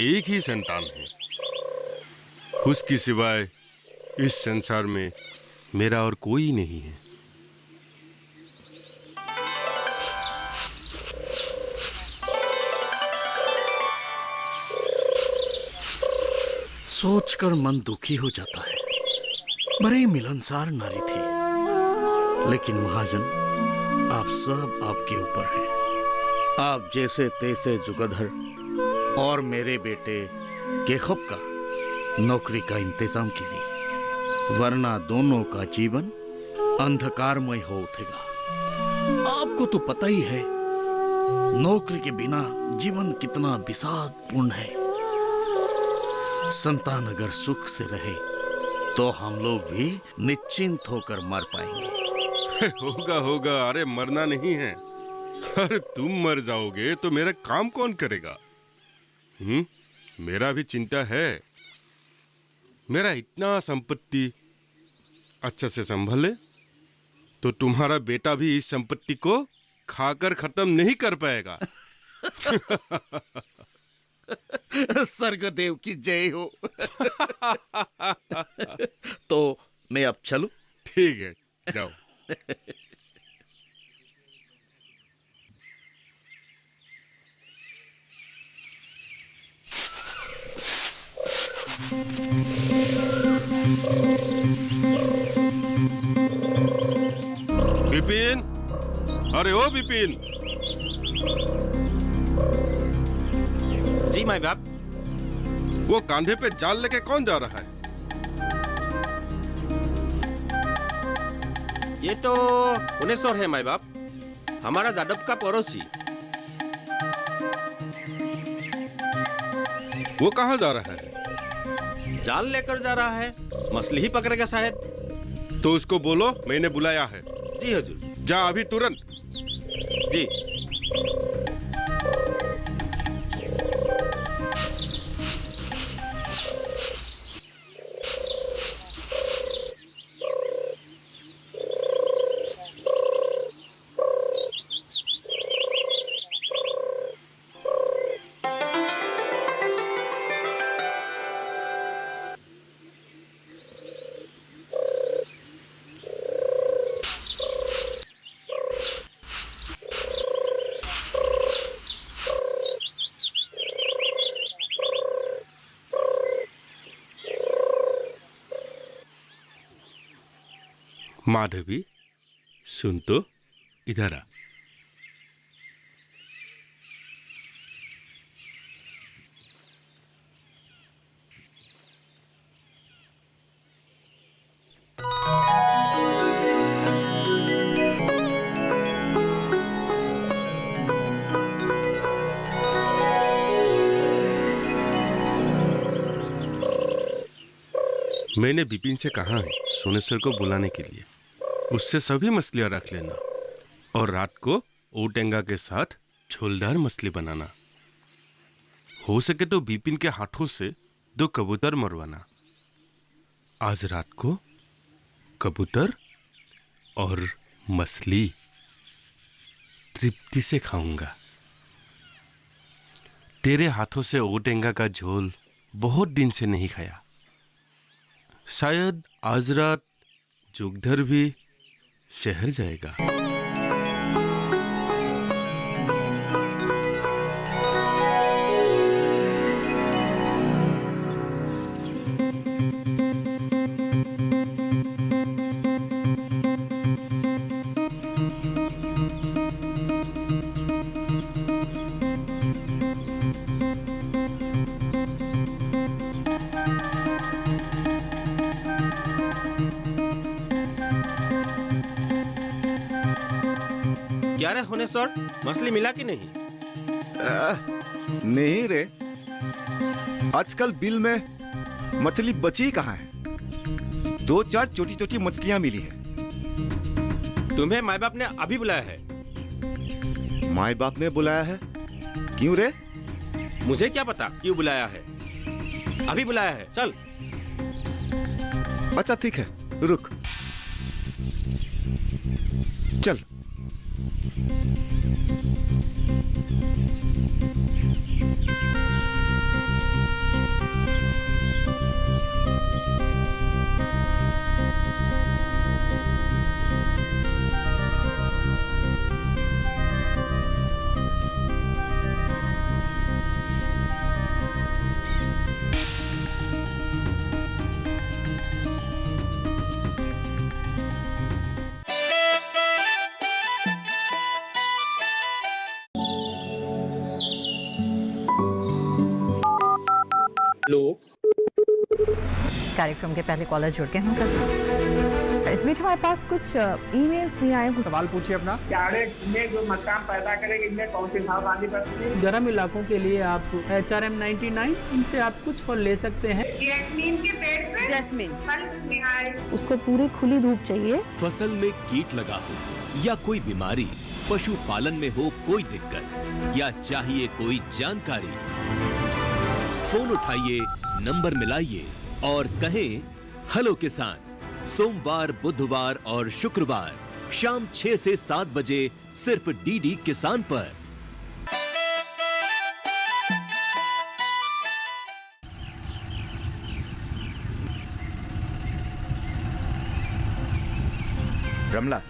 एक ही संतान है। उसके सिवाय इस संसार में मेरा और कोई नहीं है। सोचकर मन दुखी हो जाता है। बड़ी मिलनसार नारी थी, लेकिन महाजन आप सब आपके ऊपर हैं। आप जैसे तैसे जुगधर और मेरे बेटे केखब का नौकरी का इंतजाम कीजिए, वरना दोनों का जीवन अंधकारमय हो उठेगा। आपको तो पता ही है नौकरी के बिना जीवन कितना विषादपूर्ण है। संतान अगर सुख से रहे तो हम लोग भी निश्चिंत होकर मर पाएंगे। होगा होगा, अरे मरना नहीं है। अरे तुम मर जाओगे तो मेरा काम कौन करेगा? मेरा भी चिंता है। मेरा इतना संपत्ति अच्छा से संभाले तो तुम्हारा बेटा भी इस संपत्ति को खाकर खत्म नहीं कर पाएगा। स्वर्गदेव की जय हो। तो मैं अब चलूं? ठीक है, जाओ। विपिन, अरे ओ विपिन। जी माई बाप। वो कांधे पे जाल लेके कौन जा रहा है? ये तो भुवनेश्वर है माई बाप, हमारा जादव का पड़ोसी। वो कहाँ जा रहा है? जाल लेकर जा रहा है, मछली ही पकड़ेगा शायद। तो उसको बोलो मैंने बुलाया है। जी हुजूर। जा अभी तुरंत। जी। माधवी, सुन तो, इधर आ। मैंने बिपिन से कहा है सोनेश्वर को बुलाने के लिए। उससे सभी मछलियां रख लेना और रात को ओटेंगा के साथ झोलदार मछली बनाना। हो सके तो बिपिन के हाथों से 2 कबूतर मरवाना। आज रात को कबूतर और मछली तृप्ति से खाऊंगा। तेरे हाथों से ओटेंगा का झोल बहुत दिन से नहीं खाया। शायद आज रात जुगधर भी शहर जाएगा। क्या रे भुवनेश्वर, मछली मिला कि नहीं? नहीं रे, आजकल बिल में मछली बची कहाँ है। 2-4 छोटी छोटी मछलियां मिली है। तुम्हें माई बाप ने अभी बुलाया है। माई बाप ने बुलाया है? क्यों रे? मुझे क्या पता क्यों बुलाया है। अभी बुलाया है, चल। अच्छा ठीक है, रुक। चल। कार्यक्रम के पहले कॉलर जुड़ गए होंगे। इस बीच हमारे पास कुछ ईमेल्स भी आए हैं। सवाल पूछिए अपना। कैडेट में जो मकान पैदा करेंगे इनमें कौन सी सावधानी बरतनी है? गर्म इलाकों के लिए आप HRM 99 इनसे आप कुछ फल ले सकते हैं। जैस्मीन के पेड़ पे जैस्मिन फल निहाय उसको पूरी खुली धूप चाहिए। फसल में कीट लगा हो या कोई बीमारी, पशुपालन में हो कोई दिक्कत या चाहिए कोई जानकारी, फोन उठाइए, नंबर मिलाइए और कहें हेलो किसान। सोमवार, बुधवार और शुक्रवार शाम 6 से 7 बजे सिर्फ DD किसान पर। रमला,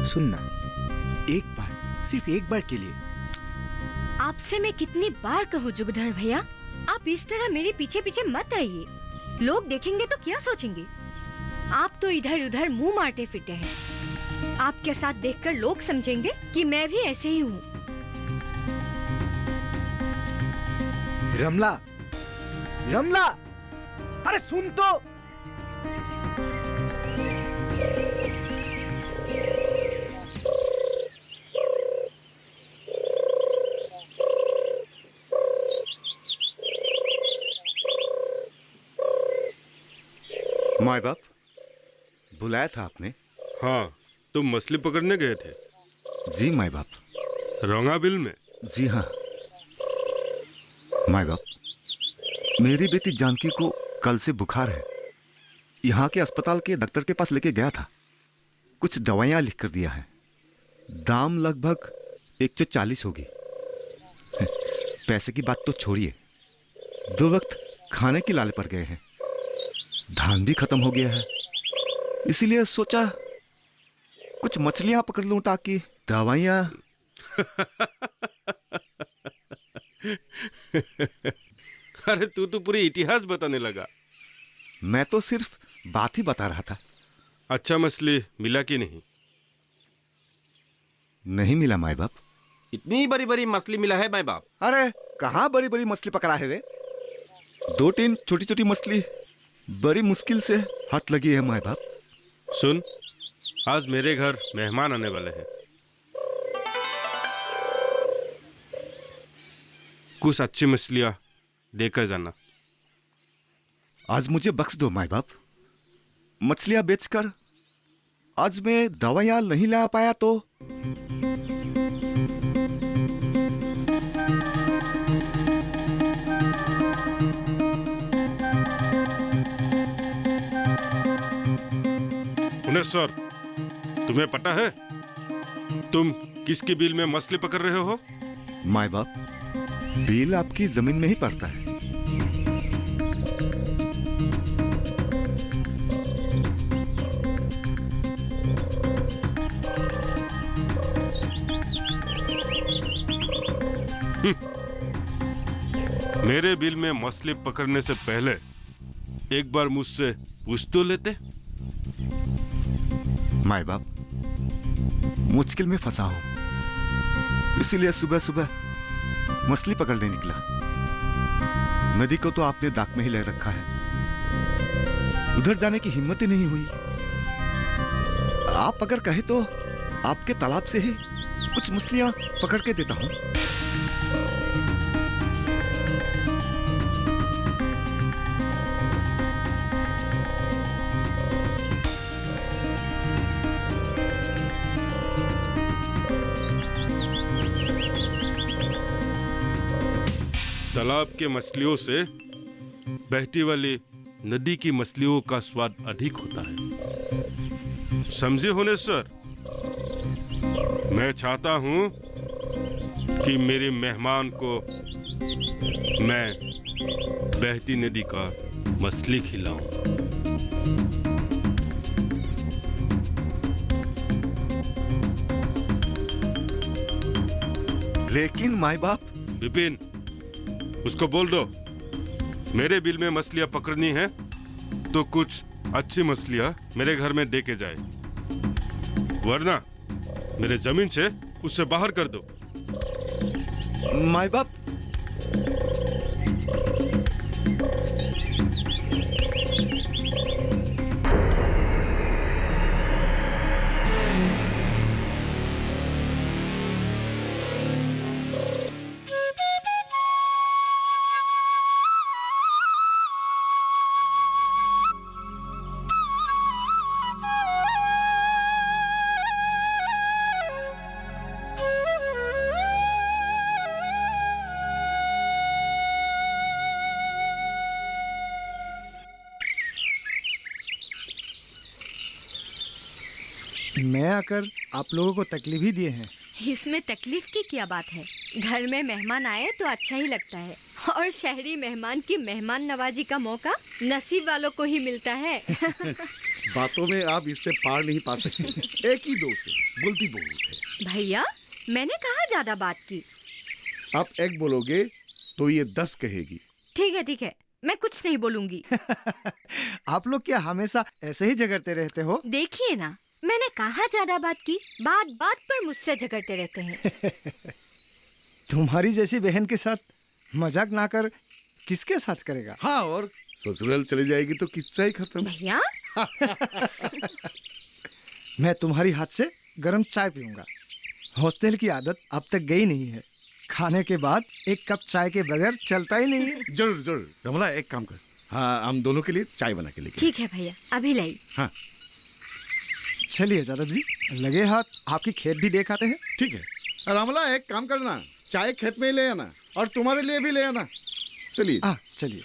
सुनना, एक बार, सिर्फ एक बार के लिए। आपसे मैं कितनी बार कहूँ जुगधर भैया, आप इस तरह मेरे पीछे पीछे मत आइए। लोग देखेंगे तो क्या सोचेंगे? आप तो इधर उधर मुंह मारते फिरते हैं। आपके साथ देखकर लोग समझेंगे कि मैं भी ऐसे ही हूँ। रमला, रमला, अरे सुन तो। माय बाप, बुलाया था आपने? हाँ, तुम मछली पकड़ने गए थे? जी माय बाप। रंगा बिल में? जी हाँ माय बाप, मेरी बेटी जानकी को कल से बुखार है। यहाँ के अस्पताल के डॉक्टर के पास लेके गया था। कुछ दवाइयाँ लिख कर दिया है। दाम लगभग 140 होगी। पैसे की बात तो छोड़िए, 2 वक्त खाने की लाले पर गए हैं। धान भी खत्म हो गया है, इसीलिए सोचा कुछ मछलियां पकड़ लूं ताकि दवाइयां। अरे तू तो पूरी इतिहास बताने लगा। मैं तो सिर्फ बात ही बता रहा था। अच्छा, मछली मिला कि नहीं? नहीं मिला माय बाप। इतनी बड़ी बड़ी मछली मिला है माय बाप? अरे कहाँ बड़ी बड़ी मछली पकड़ा है रे? 2-3 छोटी छोटी मछली बड़ी मुश्किल से हाथ लगी है माय बाप। सुन, आज मेरे घर मेहमान आने वाले हैं। कुछ अच्छी मछलियां देकर जाना। आज मुझे बख्श दो माय बाप। मछलियां बेचकर आज मैं दवाइयां नहीं ला पाया तो सर, तुम्हें पता है तुम किसकी बिल में मछली पकड़ रहे हो? माय बाप, बिल आपकी जमीन में ही पड़ता है। मेरे बिल में मछली पकड़ने से पहले एक बार मुझसे पूछ तो लेते। माय बाप, मुश्किल में फंसा हूं, इसीलिए सुबह सुबह मछली पकड़ने निकला। नदी को तो आपने दाक में ही ले रखा है, उधर जाने की हिम्मत ही नहीं हुई। आप अगर कहे तो आपके तालाब से ही कुछ मछलियां पकड़ के देता हूं। तालाब के मछलियों से बहती वाली नदी की मछलियों का स्वाद अधिक होता है। समझे होनेश्वर? मैं चाहता हूं कि मेरे मेहमान को मैं बहती नदी का मछली खिलाऊं। लेकिन माई बाप। विपिन, उसको बोल दो मेरे बिल में मछलियां पकड़नी है तो कुछ अच्छी मछलियां मेरे घर में दे के जाए, वरना मेरे जमीन से उससे बाहर कर दो। माई बाप। मैं आकर आप लोगों को तकलीफ ही दिए हैं। इसमें तकलीफ की क्या बात है? घर में मेहमान आए तो अच्छा ही लगता है, और शहरी मेहमान की मेहमान नवाजी का मौका नसीब वालों को ही मिलता है। बातों में आप इससे पार नहीं पा सकते। एक ही दोस्त है, बोलती बहुत है। भैया, मैंने कहा ज्यादा बात की। आप एक बोलोगे तो ये 10 कहेगी। ठीक है, मैं कुछ नहीं बोलूंगी। आप लोग क्या हमेशा ऐसे ही झगड़ते रहते हो? देखिए ना, मैंने कहा ज्यादा बात की, बात बात पर मुझसे झगड़ते रहते हैं। तुम्हारी जैसी बहन के साथ मजाक ना कर किसके साथ करेगा? हाँ, और ससुराल चली जाएगी तो किस्सा ही खत्म। भैया, मैं तुम्हारी हाथ से गर्म चाय पीऊंगा। हॉस्टल की आदत अब तक गई नहीं है। खाने के बाद एक कप चाय के बगैर चलता ही नहीं है। जरूर जरूर। रमला, एक काम कर, हाँ, हम दोनों के लिए चाय बना के लेके। ठीक है भैया, अभी लाई। हाँ चलिए जादव जी, लगे हाथ आपकी खेत भी देख आते हैं। ठीक है। रमला, एक काम करना, चाय खेत में ही ले आना, और तुम्हारे लिए भी ले आना। चलिए। हाँ चलिए।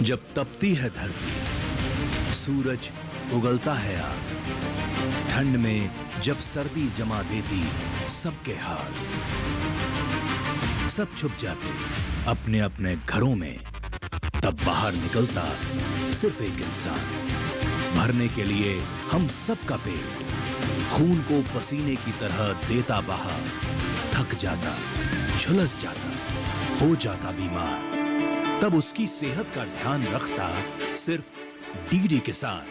जब तपती है धरती, सूरज उगलता है आग, ठंड में जब सर्दी जमा देती सबके हाल, सब छुप जाते अपने अपने घरों में, तब बाहर निकलता सिर्फ एक इंसान, भरने के लिए हम सबका पेट, खून को पसीने की तरह देता बहा, थक जाता, झुलस जाता, हो जाता बीमार, तब उसकी सेहत का ध्यान रखता सिर्फ डीडी किसान।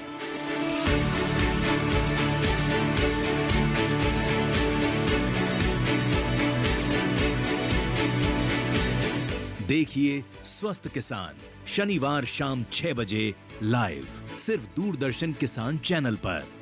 देखिए स्वस्थ किसान शनिवार शाम 6 बजे लाइव, सिर्फ दूरदर्शन किसान चैनल पर।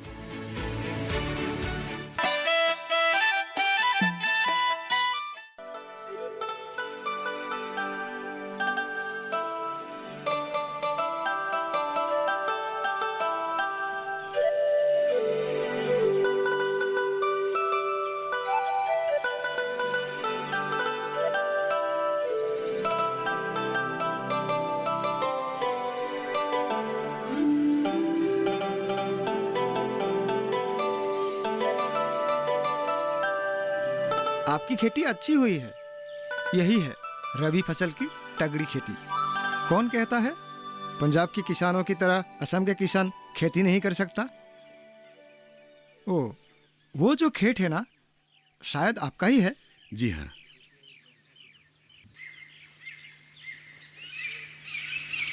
आपकी खेती अच्छी हुई है। यही है रबी फसल की तगड़ी खेती। कौन कहता है पंजाब के किसानों की तरह असम के किसान खेती नहीं कर सकता? ओ, वो जो खेत है ना, शायद आपका ही है। जी हाँ।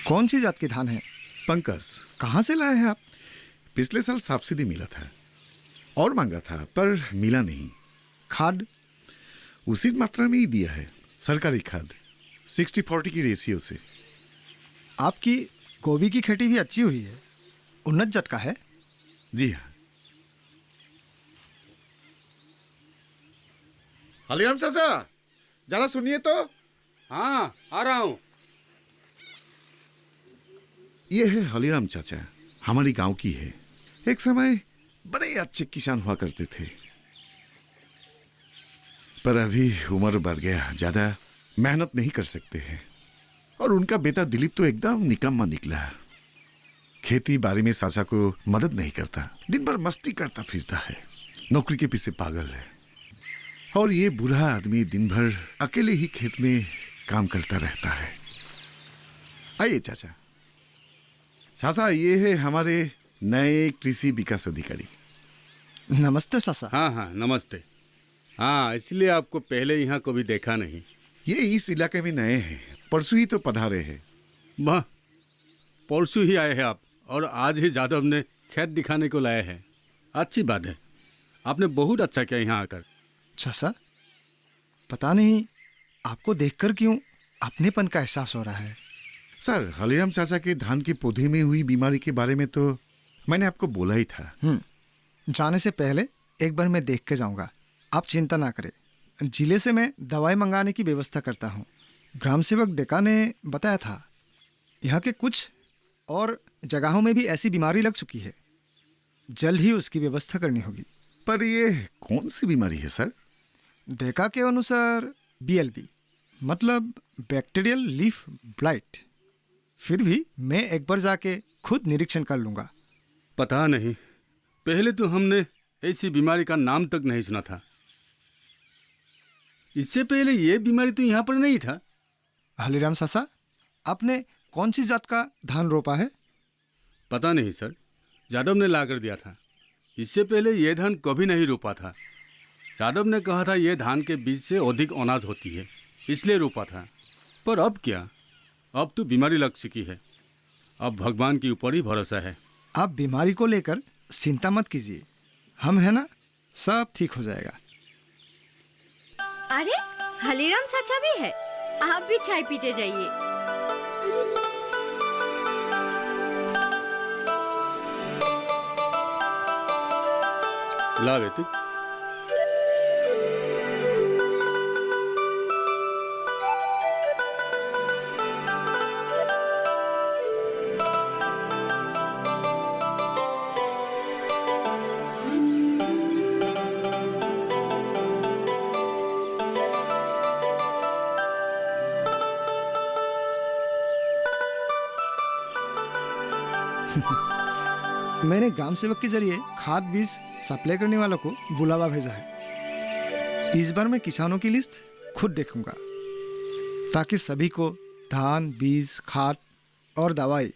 कौन सी जात के धान है? पंकज, कहाँ से लाए हैं आप? पिछले साल सब्सिडी मिला था और मांगा था पर मिला नहीं। खाद? उसी मात्रा में ही दिया है, सरकारी खाद 60-40 की रेशियो से। आपकी गोभी की खेती भी अच्छी हुई है, उन्नत जात का है। जी हाँ। हलिराम चाचा, जरा सुनिए तो। हाँ, आ रहा हूँ। ये है हलिराम चाचा, हमारी गांव की है। एक समय बड़े अच्छे किसान हुआ करते थे, पर अभी उम्र बढ़ गया, ज्यादा मेहनत नहीं कर सकते हैं। और उनका बेटा दिलीप तो एकदम निकम्मा निकला। खेती बाड़ी में चाचा को मदद नहीं करता, दिन भर मस्ती करता फिरता है, नौकरी के पीछे पागल है। और ये बूढ़ा आदमी दिन भर अकेले ही खेत में काम करता रहता है। आइए चाचा। चाचा, ये है हमारे नए कृषि विकास अधिकारी। नमस्ते चाचा। हाँ हाँ नमस्ते। हाँ, इसलिए आपको पहले यहाँ कभी देखा नहीं। ये इस इलाके में नए हैं, परसों ही तो पधारे हैं। वाह, परसों ही आए हैं आप और आज ही जादव ने खेत दिखाने को लाए हैं। अच्छी बात है, आपने बहुत अच्छा किया यहाँ आकर। चाचा, पता नहीं आपको देखकर क्यों अपनेपन का एहसास हो रहा है। सर, हलिराम चाचा के धान के पौधे में हुई बीमारी के बारे में तो मैंने आपको बोला ही था। जाने से पहले एक बार मैं देख के जाऊंगा, आप चिंता ना करें। जिले से मैं दवाई मंगाने की व्यवस्था करता हूँ। ग्राम सेवक डेका ने बताया था यहाँ के कुछ और जगहों में भी ऐसी बीमारी लग चुकी है, जल्द ही उसकी व्यवस्था करनी होगी। पर ये कौन सी बीमारी है सर? डेका के अनुसार BLB मतलब बैक्टीरियल लीफ ब्लाइट। फिर भी मैं एक बार जाके खुद निरीक्षण कर लूँगा। पता नहीं, पहले तो हमने ऐसी बीमारी का नाम तक नहीं सुना था। इससे पहले ये बीमारी तो यहाँ पर नहीं था। हलिराम चाचा, आपने कौन सी जात का धान रोपा है? पता नहीं सर, यादव ने ला कर दिया था। इससे पहले ये धान कभी नहीं रोपा था। यादव ने कहा था ये धान के बीज से अधिक अनाज होती है, इसलिए रोपा था। पर अब क्या, अब तो बीमारी लग चुकी है। अब भगवान के ऊपर ही भरोसा है। आप बीमारी को लेकर चिंता मत कीजिए, हम है ना, सब ठीक हो जाएगा। अरे हलीराम चाचा भी है, आप भी चाय पीते जाइए। ला बेटी। मैंने ग्राम सेवक के जरिए खाद बीज सप्लाई करने वालों को बुलावा भेजा है। इस बार मैं किसानों की लिस्ट खुद देखूंगा ताकि सभी को धान, बीज, खाद और दवाई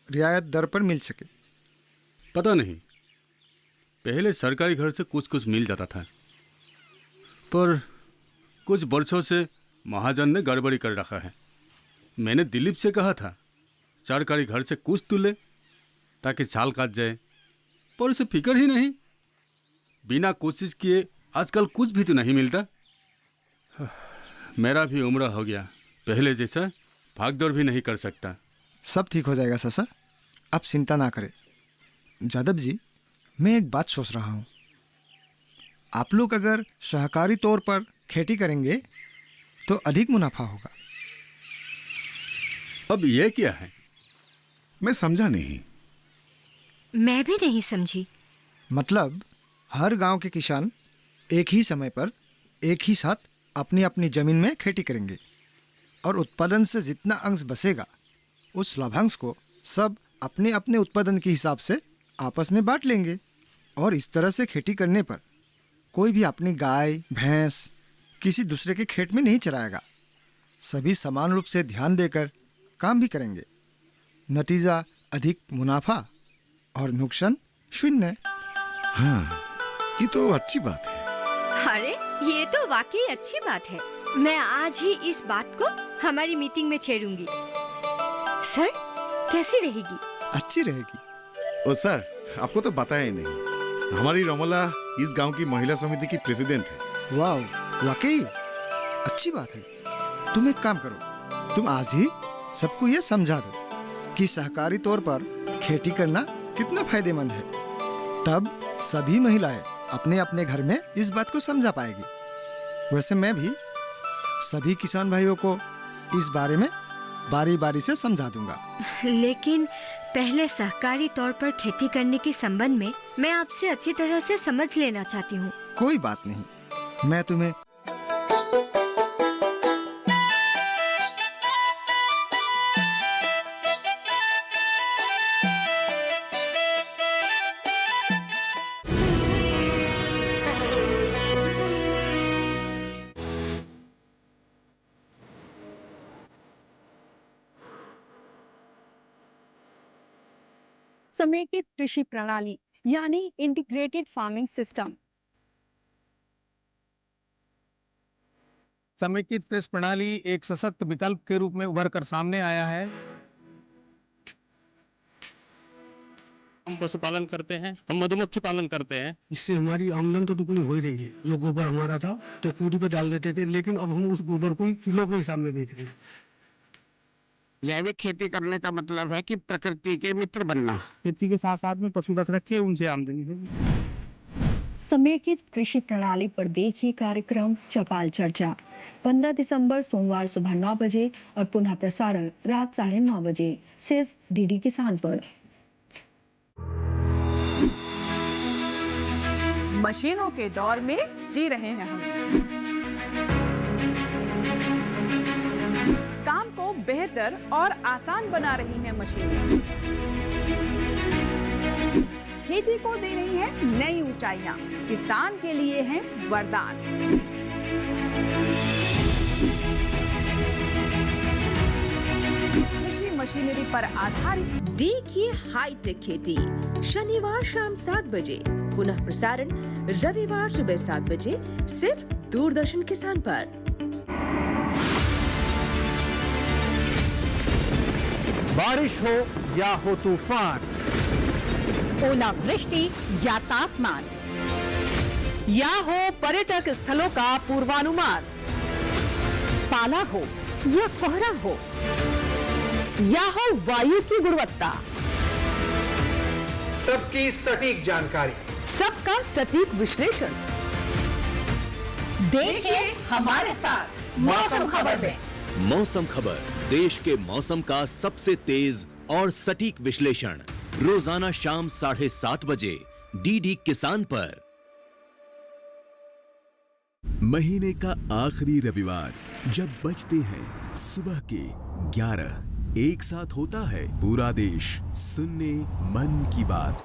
रियायत दर पर मिल सके। पता नहीं, पहले सरकारी घर से कुछ कुछ मिल जाता था, पर कुछ वर्षों से महाजन ने गड़बड़ी कर रखा है। मैंने दिलीप से कहा था सरकारी घर से कुछ तो ले ताकि छाल काट जाए, पर उसे फिक्र ही नहीं। बिना कोशिश किए आजकल कुछ भी तो नहीं मिलता। मेरा भी उम्र हो गया, पहले जैसा भागदौड़ भी नहीं कर सकता। सब ठीक हो जाएगा चाचा, आप चिंता ना करें। जादव जी, मैं एक बात सोच रहा हूँ, आप लोग अगर सहकारी तौर पर खेती करेंगे तो अधिक मुनाफा होगा। अब ये क्या है? मैं समझा नहीं। मैं भी नहीं समझी। मतलब हर गांव के किसान एक ही समय पर एक ही साथ अपनी अपनी जमीन में खेती करेंगे और उत्पादन से जितना अंश बचेगा उस लाभांश को सब अपने अपने उत्पादन के हिसाब से आपस में बांट लेंगे। और इस तरह से खेती करने पर कोई भी अपनी गाय भैंस किसी दूसरे के खेत में नहीं चराएगा। सभी समान रूप से ध्यान देकर काम भी करेंगे। नतीजा अधिक मुनाफा और नुकसान शून्य। हाँ, ये तो अच्छी बात है। अरे ये तो वाकई अच्छी बात है। मैं आज ही इस बात को हमारी मीटिंग में छेड़ूंगी। सर कैसी रहेगी? अच्छी रहेगी। ओ सर, आपको तो बताया ही नहीं, हमारी रमोला इस गांव की महिला समिति की प्रेसिडेंट है। वाह, वाकई अच्छी बात है। तुम एक काम करो, तुम आज ही सबको ये समझा दो कि सहकारी तौर पर खेती करना कितना फायदेमंद है। तब सभी महिलाएं अपने अपने घर में इस बात को समझा पाएगी। वैसे मैं भी सभी किसान भाइयों को इस बारे में बारी बारी से समझा दूंगा। लेकिन पहले सहकारी तौर पर खेती करने के संबंध में मैं आपसे अच्छी तरह से समझ लेना चाहती हूँ। कोई बात नहीं, मैं तुम्हें समेकित कृषि प्रणाली यानी इंटीग्रेटेड फार्मिंग सिस्टम। समेकित कृषि प्रणाली एक सशक्त विकल्प के रूप में उभर कर सामने आया है। हम पशुपालन करते हैं, हम मधुमक्खी पालन करते हैं। इससे हमारी आमदन तो दुगनी हो ही रही है। जो गोबर हमारा था तो कूड़ी पे डाल देते थे, लेकिन अब हम उस गोबर को किलो के हिसाब में बेच रहे हैं। जैविक खेती करने का मतलब है कि प्रकृति के मित्र बनना। खेती के साथ साथ में पशु रख रखे उनसे आमदनी होगी। समेकित कृषि प्रणाली पर देखिए कार्यक्रम चौपाल चर्चा 15 दिसंबर सोमवार सुबह 9 बजे और पुनः प्रसारण रात 9:30 बजे सिर्फ डीडी किसान पर। मशीनों के दौर में जी रहे हैं हम। काम को बेहतर और आसान बना रही हैं मशीनें। खेती को दे रही है नई ऊंचाइयां, किसान के लिए है वरदान। कृषि मशीनरी पर आधारित देखिए हाईटेक खेती शनिवार शाम 7 बजे, पुनः प्रसारण रविवार सुबह 7 बजे सिर्फ दूरदर्शन किसान पर। बारिश हो या हो तूफान, ओलावृष्टि या तापमान, या हो पर्यटक स्थलों का पूर्वानुमान, पाला हो या कोहरा हो, या हो वायु की गुणवत्ता, सबकी सटीक जानकारी, सबका सटीक विश्लेषण। देखिए हमारे साथ मौसम खबर में। मौसम खबर, देश के मौसम का सबसे तेज और सटीक विश्लेषण, रोजाना शाम 7:30 बजे डीडी किसान पर। महीने का आखिरी रविवार जब बजते हैं सुबह के 11, एक साथ होता है पूरा देश सुनने मन की बात।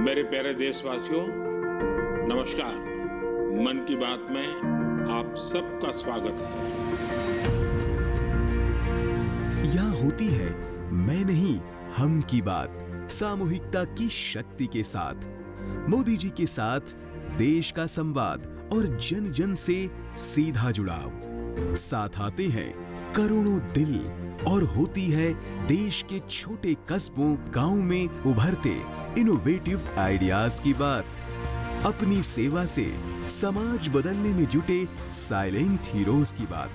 मेरे प्यारे देशवासियों, नमस्कार। मन की बात में आप सबका स्वागत है। यहाँ होती है मैं नहीं हम की बात, सामूहिकता की शक्ति के साथ, मोदी जी के साथ देश का संवाद और जन जन से सीधा जुड़ाव। साथ आते हैं करोड़ों दिल और होती है देश के छोटे कस्बों गांव में उभरते इनोवेटिव आइडियाज की बात। अपनी सेवा से समाज बदलने में जुटे साइलेंट हीरोज की बात।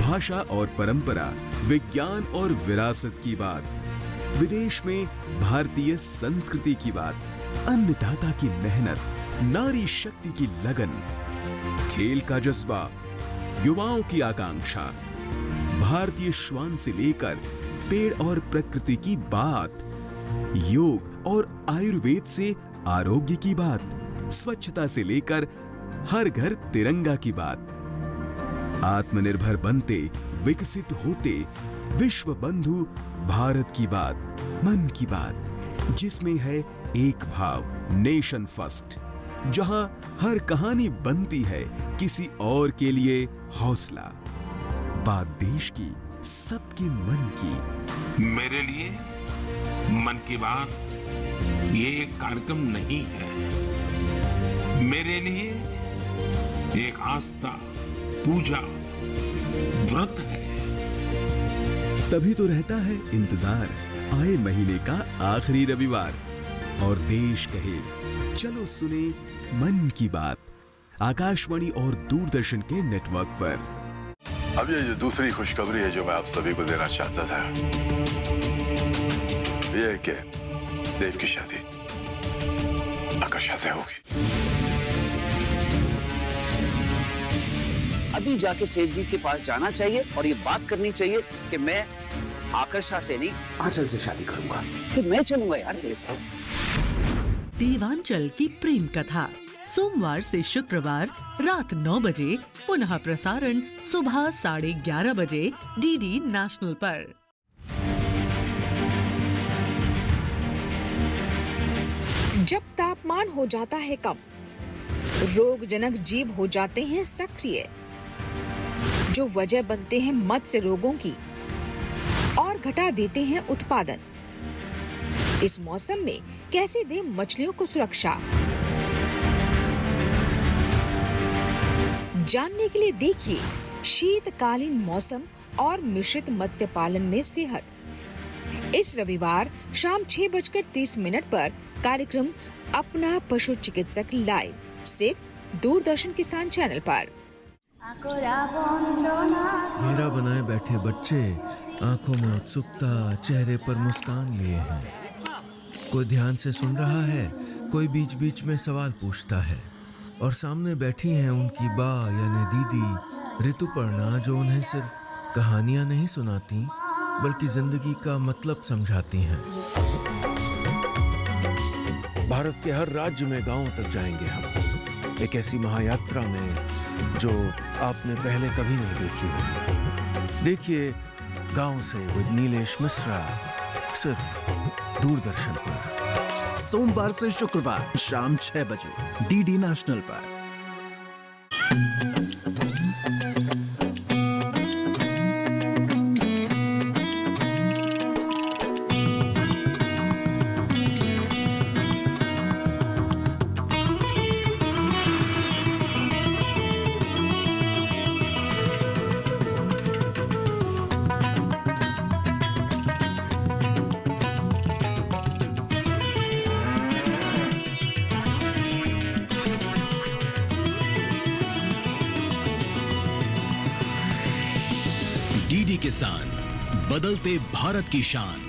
भाषा और परंपरा, विज्ञान और विरासत की बात। विदेश में भारतीय संस्कृति की बात। अन्नदाता की मेहनत, नारी शक्ति की लगन, खेल का जज्बा, युवाओं की आकांक्षा, भारतीय श्वान से लेकर पेड़ और प्रकृति की बात, योग और आयुर्वेद से आरोग्य की बात, स्वच्छता से लेकर हर घर तिरंगा की बात। आत्मनिर्भर बनते, विकसित होते, विश्व बंधु भारत की बात। मन की बात, जिसमें है एक भाव, नेशन फर्स्ट, जहां हर कहानी बनती है किसी और के लिए हौसला। बात देश की, सबके मन की। मेरे लिए मन की बात ये एक कार्यक्रम नहीं है। मेरे लिए एक आस्था, पूजा व्रत है। तभी तो रहता है इंतजार आए महीने का आखिरी रविवार और देश कहे चलो सुने मन की बात आकाशवाणी और दूरदर्शन के नेटवर्क पर। अब ये जो दूसरी खुशखबरी है जो मैं आप सभी को देना चाहता था, ये है कि देव की शादी आकर्षा से होगी। अभी जाके सेठ जी के पास जाना चाहिए और ये बात करनी चाहिए कि मैं आकर्षा से नहीं आंचल से शादी करूंगा। फिर मैं चलूंगा यार तेरे साथ। देवांचल की प्रेम कथा सोमवार से शुक्रवार रात 9 बजे, पुनः प्रसारण सुबह 11:30 बजे डीडी नेशनल पर। जब तापमान हो जाता है कम, रोगजनक जीव हो जाते हैं सक्रिय, जो वजह बनते हैं मत्स्य रोगों की और घटा देते हैं उत्पादन। इस मौसम में कैसे दें मछलियों को सुरक्षा, जानने के लिए देखिए शीतकालीन मौसम और मिश्रित मत्स्य पालन में सेहत। इस रविवार शाम 6:30 पर कार्यक्रम अपना पशु चिकित्सक लाइव, सिर्फ दूरदर्शन किसान चैनल पर। घेरा बनाए बैठे बच्चे आंखों में उत्सुकता, चेहरे पर मुस्कान लिए हैं। कोई ध्यान से सुन रहा है, कोई बीच बीच में सवाल पूछता है और सामने बैठी हैं उनकी बा यानी दीदी ऋतुपर्णा, जो उन्हें सिर्फ कहानियां नहीं सुनाती बल्कि जिंदगी का मतलब समझाती हैं। भारत के हर राज्य में गांवों तक जाएंगे हम, एक ऐसी महायात्रा में जो आपने पहले कभी नहीं देखी होगी। देखिए गांव से विद नीलेश मिश्रा, सिर्फ दूरदर्शन पर। सोमवार से शुक्रवार शाम 6 बजे डीडी नेशनल पर। डीडी किसान, बदलते भारत की शान।